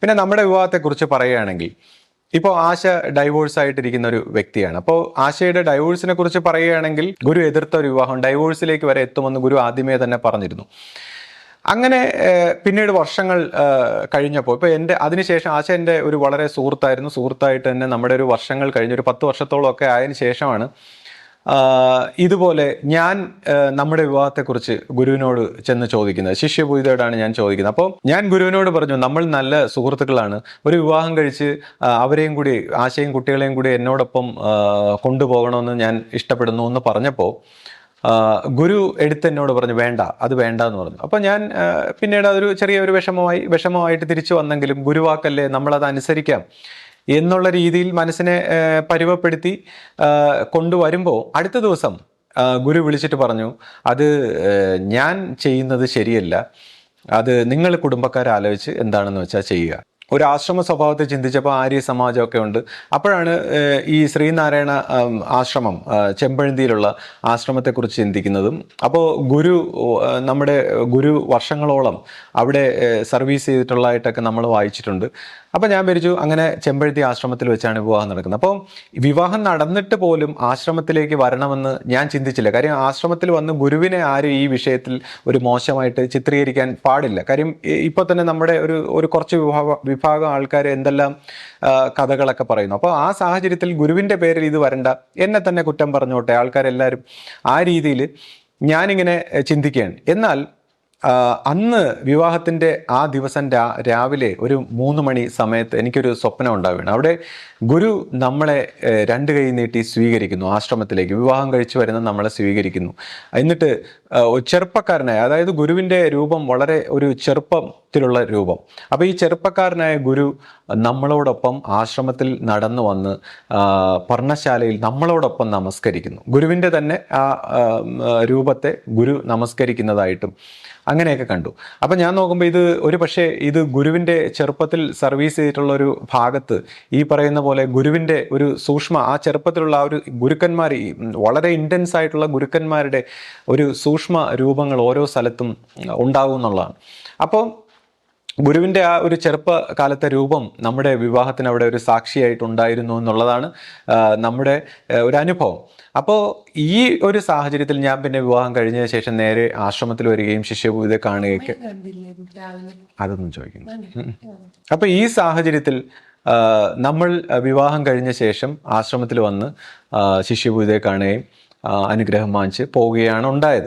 പിന്നെ നമ്മുടെ വിവാഹത്തെക്കുറിച്ച് പറയുകയാണെങ്കിൽ ഇപ്പോൾ ആശ ഡൈവോഴ്സ് ആയിട്ടിരിക്കുന്ന ഒരു വ്യക്തിയാണ്. അപ്പോൾ ആശയുടെ ഡൈവോഴ്സിനെ കുറിച്ച് പറയുകയാണെങ്കിൽ ഗുരു എതിർത്ത ഒരു വിവാഹം ഡൈവോഴ്സിലേക്ക് വരെ എത്തുമെന്ന് ഗുരു ആദ്യമേ തന്നെ പറഞ്ഞിരുന്നു. അങ്ങനെ പിന്നീട് വർഷങ്ങൾ കഴിഞ്ഞപ്പോൾ ഇപ്പോൾ അതിനുശേഷം ആശ എൻ്റെ ഒരു വളരെ സുഹൃത്തായിരുന്നു. സുഹൃത്തായിട്ട് തന്നെ നമ്മുടെ ഒരു വർഷങ്ങൾ കഴിഞ്ഞ് ഒരു 10 വർഷത്തോളം ഒക്കെ ആയതിനു ശേഷമാണ് ഇതുപോലെ ഞാൻ നമ്മുടെ വിവാഹത്തെക്കുറിച്ച് ഗുരുവിനോട് ചെന്ന് ചോദിക്കുന്നത്. ശിഷ്യപൂജിതയോടാണ് ഞാൻ ചോദിക്കുന്നത്. അപ്പോൾ ഞാൻ ഗുരുവിനോട് പറഞ്ഞു, നമ്മൾ നല്ല സുഹൃത്തുക്കളാണ്, ഒരു വിവാഹം കഴിച്ച് അവരെയും കൂടി ആശയും കുട്ടികളെയും കൂടി എന്നോടൊപ്പം കൊണ്ടുപോകണമെന്ന് ഞാൻ ഇഷ്ടപ്പെടുന്നു എന്ന് പറഞ്ഞപ്പോൾ ഗുരു എന്നോട് പറഞ്ഞു വേണ്ട, അത് വേണ്ട എന്ന് പറഞ്ഞു. അപ്പോൾ ഞാൻ പിന്നീട് അതൊരു ചെറിയൊരു വിഷമമായിട്ട് തിരിച്ചു വന്നെങ്കിലും ഗുരുവാക്കല്ലേ, നമ്മളത് അനുസരിക്കാം എന്നുള്ള രീതിയിൽ മനസ്സിനെ പരുവപ്പെടുത്തി കൊണ്ടുവരുമ്പോൾ അടുത്ത ദിവസം ഗുരു വിളിച്ചിട്ട് പറഞ്ഞു, അത് ഞാൻ ചെയ്യുന്നത് ശരിയല്ല, അത് നിങ്ങൾ കുടുംബക്കാരെ ആലോചിച്ച് എന്താണെന്ന് വെച്ചാൽ ചെയ്യുക. ഒരു ആശ്രമ സ്വഭാവത്തെ ചിന്തിച്ചപ്പോൾ ആര്യ സമാജമൊക്കെ ഉണ്ട്. അപ്പോഴാണ് ഈ ശ്രീനാരായണ ആശ്രമം, ചെമ്പഴന്തിയിലുള്ള ആശ്രമത്തെക്കുറിച്ച് ചിന്തിക്കുന്നതും. അപ്പോൾ നമ്മുടെ ഗുരു വർഷങ്ങളോളം അവിടെ സർവീസ് ചെയ്തിട്ടുള്ളതായിട്ടൊക്കെ നമ്മൾ വായിച്ചിട്ടുണ്ട്. അപ്പോൾ ഞാൻ വിചാരിച്ചു അങ്ങനെ ചെമ്പഴന്തി ആശ്രമത്തിൽ വെച്ചാണ് വിവാഹം നടക്കുന്നത്. അപ്പോൾ വിവാഹം നടന്നിട്ട് പോലും ആശ്രമത്തിലേക്ക് വരണമെന്ന് ഞാൻ ചിന്തിച്ചില്ല. കാര്യം ആശ്രമത്തിൽ വന്ന് ഗുരുവിനെ ആരും ഈ വിഷയത്തിൽ ഒരു മോശമായിട്ട് ചിത്രീകരിക്കാൻ പാടില്ല. കാര്യം ഇപ്പോൾ തന്നെ നമ്മുടെ ഒരു കുറച്ച് വിഭാഗം ആൾക്കാർ എന്തെല്ലാം കഥകളൊക്കെ പറയുന്നു. അപ്പോൾ ആ സാഹചര്യത്തിൽ ഗുരുവിൻ്റെ പേരിൽ ഇത് വരണ്ട, എന്നെ തന്നെ കുറ്റം പറഞ്ഞോട്ടെ ആൾക്കാരെല്ലാവരും, ആ രീതിയിൽ ഞാനിങ്ങനെ ചിന്തിക്കുകയാണ്. എന്നാൽ അന്ന് വിവാഹത്തിൻ്റെ ആ ദിവസം രാവിലെ ഒരു 3 മണി സമയത്ത് എനിക്കൊരു സ്വപ്നം ഉണ്ടാവുകയാണ്. അവിടെ ഗുരു നമ്മളെ 2 കൈ നീട്ടി സ്വീകരിക്കുന്നു. ആശ്രമത്തിലേക്ക് വിവാഹം കഴിച്ചു വരുന്ന നമ്മളെ സ്വീകരിക്കുന്നു. എന്നിട്ട് ചെറുപ്പക്കാരനായ, അതായത് ഗുരുവിൻ്റെ രൂപം വളരെ ഒരു ചെറുപ്പത്തിലുള്ള രൂപം. അപ്പോൾ ഈ ചെറുപ്പക്കാരനായ ഗുരു നമ്മളോടൊപ്പം ആശ്രമത്തിൽ നടന്നു വന്ന് പർണശാലയിൽ നമ്മളോടൊപ്പം നമസ്കരിക്കുന്നു. ഗുരുവിൻ്റെ തന്നെ ആ രൂപത്തെ ഗുരു നമസ്കരിക്കുന്നതായിട്ടും അങ്ങനെയൊക്കെ കണ്ടു. അപ്പം ഞാൻ നോക്കുമ്പോൾ ഇത് ഗുരുവിൻ്റെ ചെറുപ്പത്തിൽ സർവീസ് ചെയ്തിട്ടുള്ള ഒരു ഭാഗത്ത് ഈ പറയുന്ന പോലെ ഗുരുവിൻ്റെ ഒരു ആ ചെറുപ്പത്തിലുള്ള ആ ഒരു ഗുരുക്കന്മാർ, വളരെ ഇൻറ്റൻസ് ആയിട്ടുള്ള ഗുരുക്കന്മാരുടെ ഒരു സൂക്ഷ്മ രൂപങ്ങൾ ഓരോ സ്ഥലത്തും ഉണ്ടാകും എന്നുള്ളതാണ്. അപ്പോൾ ഗുരുവിൻ്റെ ആ ഒരു ചെറുപ്പകാലത്തെ രൂപം നമ്മുടെ വിവാഹത്തിന് അവിടെ ഒരു സാക്ഷിയായിട്ടുണ്ടായിരുന്നു എന്നുള്ളതാണ് നമ്മുടെ ഒരു അനുഭവം. അപ്പോൾ ഈ ഒരു സാഹചര്യത്തിൽ ഞാൻ പിന്നെ വിവാഹം കഴിഞ്ഞതിന് ശേഷം നേരെ ആശ്രമത്തിൽ വരികയും ശിഷ്യപൂജിതയെ കാണുകയൊക്കെ, അതൊന്നും ചോദിക്കുന്നു. അപ്പോൾ ഈ സാഹചര്യത്തിൽ നമ്മൾ വിവാഹം കഴിഞ്ഞ ശേഷം ആശ്രമത്തിൽ വന്ന് ശിഷ്യപൂജിതയെ കാണുകയും അനുഗ്രഹം വാങ്ങിച്ച് പോവുകയാണ് ഉണ്ടായത്.